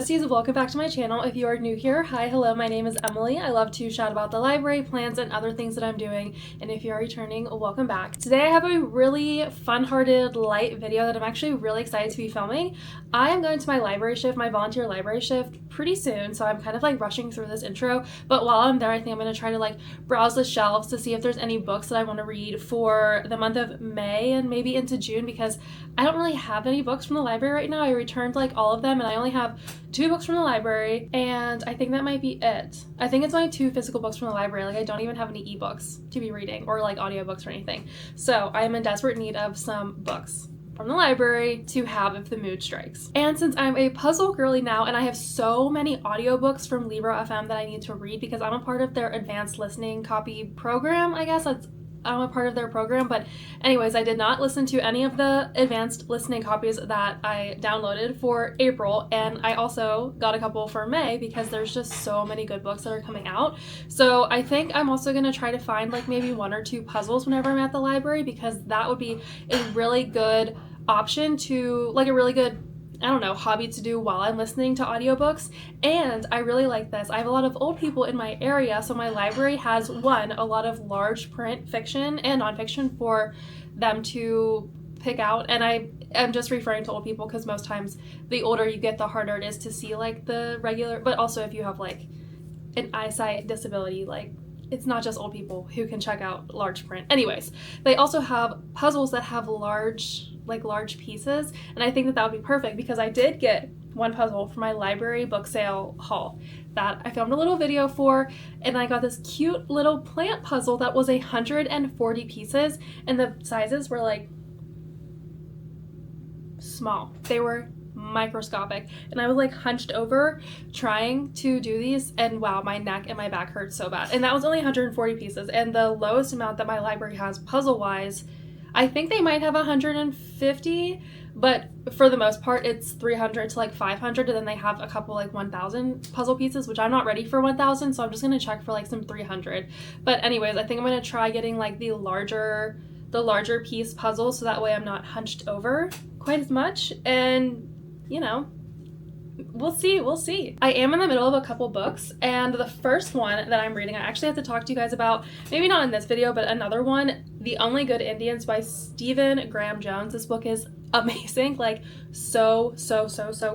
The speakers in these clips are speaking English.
besties, welcome back to my channel. If you are new here, hi, hello, my name is Emily. I love to chat about the library, plans, and other things that I'm doing. And if you are returning, welcome back. Today I have a really fun-hearted, light video that I'm actually really excited to be filming. I am going to my library shift, my volunteer library shift, pretty soon, so I'm kind of like rushing through this intro. But while I'm there, I think I'm going to try to like browse the shelves to see if there's any books that I want to read for the month of May and maybe into June, because I don't really have any books from the library right now. I returned like all of them and I only have 2 books from the library, and I think that might be it. I think it's only 2 physical books from the library. Like I don't even have any ebooks to be reading or like audiobooks or anything. So I am in desperate need of some books from the library to have if the mood strikes. And since I'm a puzzle girly now and I have so many audiobooks from Libro FM that I need to read because I'm a part of their advanced listening copy program, I guess I'm a part of their program. But anyways, I did not listen to any of the advanced listening copies that I downloaded for April, and I also got a couple for May because there's just so many good books that are coming out. So I think I'm also going to try to find like maybe 1 or 2 puzzles whenever I'm at the library, because that would be a really good option to, like, a really good, I don't know, hobby to do while I'm listening to audiobooks. And I really like this. I have a lot of old people in my area, so my library has a lot of large print fiction and nonfiction for them to pick out. And I am just referring to old people because most times the older you get, the harder it is to see like the regular, but also if you have like an eyesight disability, like it's not just old people who can check out large print. Anyways, they also have puzzles that have large pieces, and I think that would be perfect because I did get 1 puzzle for my library book sale haul that I filmed a little video for, and I got this cute little plant puzzle that was 140 pieces, and the sizes were like small. They were microscopic, and I was like hunched over trying to do these, and wow, my neck and my back hurt so bad. And that was only 140 pieces, and the lowest amount that my library has puzzle wise, I think they might have 150, but for the most part it's 300 to like 500, and then they have a couple like 1,000 puzzle pieces, which I'm not ready for 1,000, so I'm just gonna check for like some 300. But anyways, I think I'm gonna try getting like the larger piece puzzle, so that way I'm not hunched over quite as much, and you know, we'll see. I am in the middle of a couple books, and the first one that I'm reading I actually have to talk to you guys about, maybe not in this video, but another one, The Only Good Indians by Stephen Graham Jones. This book is amazing, like so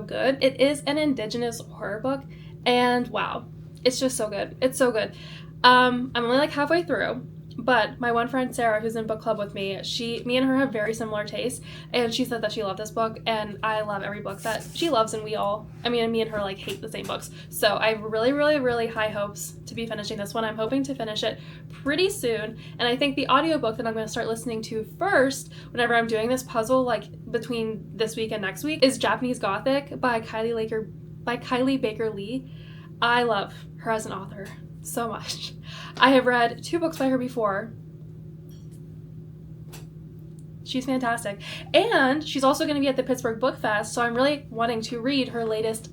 good. It is an indigenous horror book, and wow, it's just so good. It's so good. I'm only like halfway through, but my one friend Sarah, who's in book club with me, me and her have very similar tastes, and she said that she loved this book, and I love every book that she loves, and me and her like hate the same books. So I have really high hopes to be finishing this one. I'm hoping to finish it pretty soon, and I think the audiobook that I'm going to start listening to first whenever I'm doing this puzzle, like between this week and next week, is Japanese Gothic by Kylie Baker Lee. I love her as an author so much. I have read 2 books by her before. She's fantastic. And she's also going to be at the Pittsburgh Book Fest, so I'm really wanting to read her latest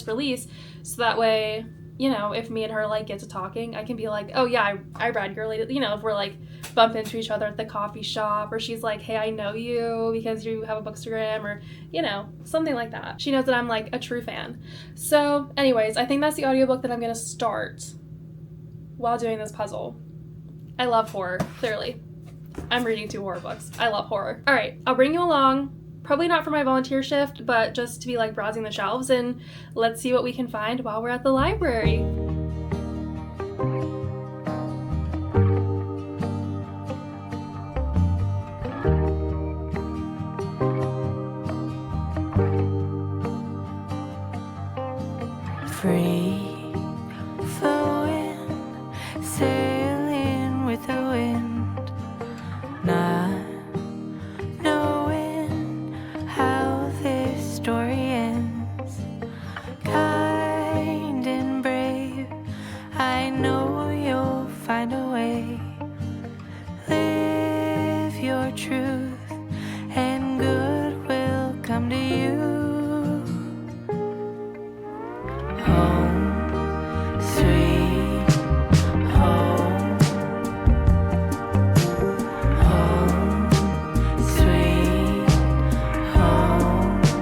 release, so that way, you know, if me and her like get to talking, I can be like, oh yeah, I read your latest, you know, if we're like bump into each other at the coffee shop, or she's like, hey, I know you because you have a bookstagram, or you know, something like that. She knows that I'm like a true fan. So anyways, I think that's the audiobook that I'm going to start while doing this puzzle. I love horror, clearly. I'm reading 2 horror books. I love horror. All right, I'll bring you along, probably not for my volunteer shift, but just to be like browsing the shelves, and let's see what we can find while we're at the library. Free flowing, sailing with the wind, not knowing how this story ends. Kind and brave, I know you'll find a way. Live your truth, and good will come to you. Home, sweet home. Home, sweet home.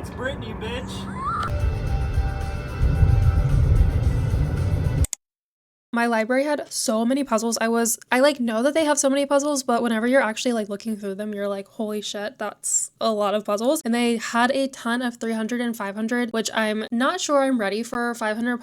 It's Brittany, bitch. My library had so many puzzles. I like know that they have so many puzzles, but whenever you're actually like looking through them, you're like, holy shit, that's a lot of puzzles. And they had a ton of 300 and 500, which I'm not sure I'm ready for 500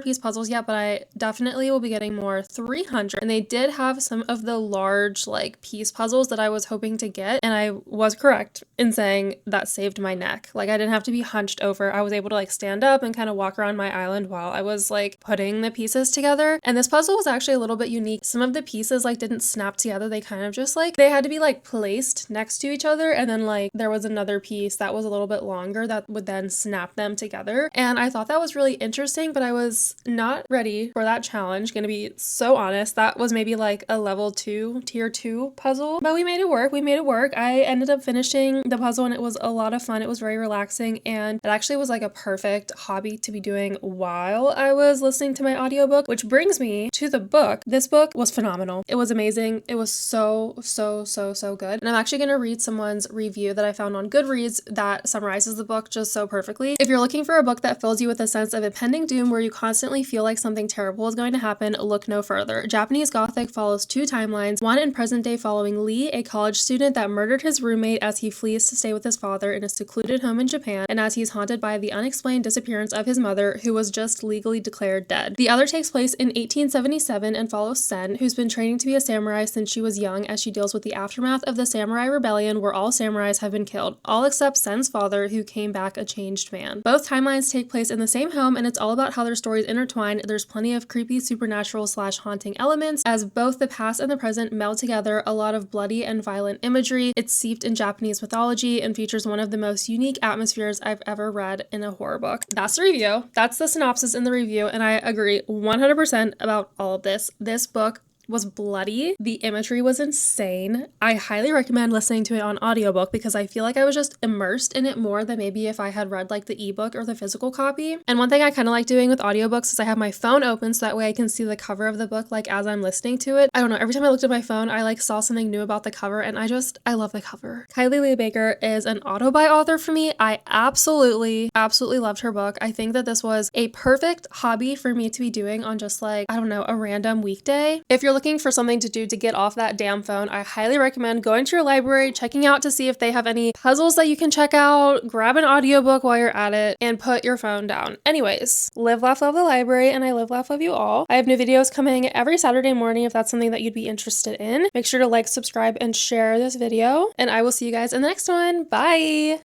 piece puzzles yet, but I definitely will be getting more 300. And they did have some of the large like piece puzzles that I was hoping to get. And I was correct in saying that saved my neck. Like I didn't have to be hunched over. I was able to like stand up and kind of walk around my island while I was like putting the pieces together. And this puzzle was actually a little bit unique. Some of the pieces like didn't snap together. They kind of just like, they had to be like placed next to each other. And then like there was another piece that was a little bit longer that would then snap them together. And I thought that was really interesting, but I was not ready for that challenge. Gonna be so honest. That was maybe like a level 2, tier 2 puzzle, but we made it work. I ended up finishing the puzzle and it was a lot of fun. It was very relaxing and it actually was like a perfect hobby to be doing while I was listening to my audiobook, which brings me to the book. This book was phenomenal. It was amazing. It was so good. And I'm actually going to read someone's review that I found on Goodreads that summarizes the book just so perfectly. If you're looking for a book that fills you with a sense of impending doom where you constantly feel like something terrible is going to happen, look no further. Japanese Gothic follows two timelines, one in present day following Lee, a college student that murdered his roommate as he flees to stay with his father in a secluded home in Japan, and as he's haunted by the unexplained disappearance of his mother, who was just legally declared dead. The other takes place in 1877 and follows Sen, who's been training to be a samurai since she was young as she deals with the aftermath of the samurai rebellion where all samurais have been killed, all except Sen's father, who came back a changed man. Both timelines take place in the same home and it's all about how their stories intertwine. There's plenty of creepy supernatural / haunting elements as both the past and the present meld together, a lot of bloody and violent imagery. It's steeped in Japanese mythology and features one of the most unique atmospheres I've ever read in a horror book. That's the review. That's the synopsis in the review, and I agree 100% about all of this. This book was bloody. The imagery was insane. I highly recommend listening to it on audiobook because I feel like I was just immersed in it more than maybe if I had read like the ebook or the physical copy. And one thing I kind of like doing with audiobooks is I have my phone open so that way I can see the cover of the book like as I'm listening to it. I don't know, every time I looked at my phone, I like saw something new about the cover and I love the cover. Kylie Lee Baker is an auto-buy author for me. I absolutely loved her book. I think that this was a perfect hobby for me to be doing on just like, I don't know, a random weekday. If you're looking for something to do to get off that damn phone, I highly recommend going to your library, checking out to see if they have any puzzles that you can check out, grab an audiobook while you're at it, and put your phone down. Anyways, live, laugh, love the library, and I live, laugh, love you all. I have new videos coming every Saturday morning if that's something that you'd be interested in. Make sure to like, subscribe, and share this video, and I will see you guys in the next one. Bye!